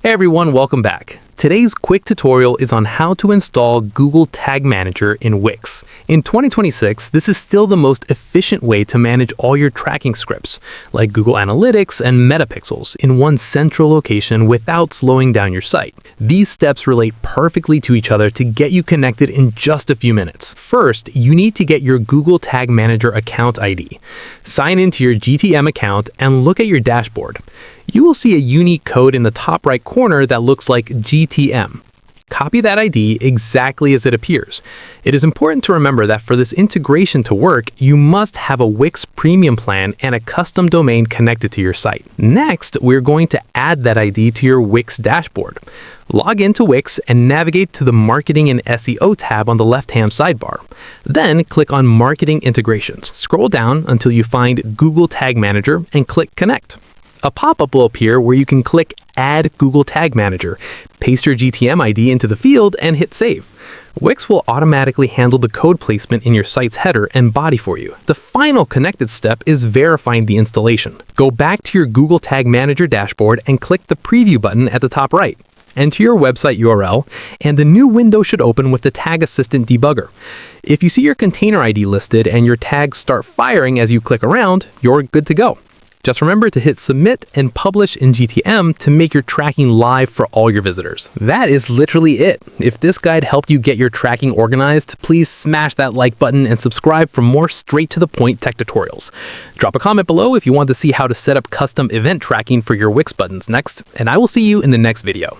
Hey everyone, welcome back. Today's quick tutorial is on how to install Google Tag Manager in Wix. In 2026, this is still the most efficient way to manage all your tracking scripts, like Google Analytics and Metapixels, in one central location without slowing down your site. These steps relate perfectly to each other to get you connected in just a few minutes. First, you need to get your Google Tag Manager account ID. Sign into your GTM account and look at your dashboard. You will see a unique code in the top right corner that looks like GTM. Copy that ID exactly as it appears. It is important to remember that for this integration to work, you must have a Wix premium plan and a custom domain connected to your site. Next, we're going to add that ID to your Wix dashboard. Log into Wix and navigate to the Marketing and SEO tab on the left-hand sidebar. Then click on Marketing Integrations. Scroll down until you find Google Tag Manager and click Connect. A pop-up will appear where you can click Add Google Tag Manager, paste your GTM ID into the field, and hit Save. Wix will automatically handle the code placement in your site's header and body for you. The final connected step is verifying the installation. Go back to your Google Tag Manager dashboard and click the Preview button at the top right. Enter your website URL, and the new window should open with the Tag Assistant debugger. If you see your container ID listed and your tags start firing as you click around, you're good to go. Just remember to hit submit and publish in GTM to make your tracking live for all your visitors. That is literally it. If this guide helped you get your tracking organized, please smash that like button and subscribe for more straight to the point tech tutorials. Drop a comment below if you want to see how to set up custom event tracking for your Wix buttons next, and I will see you in the next video.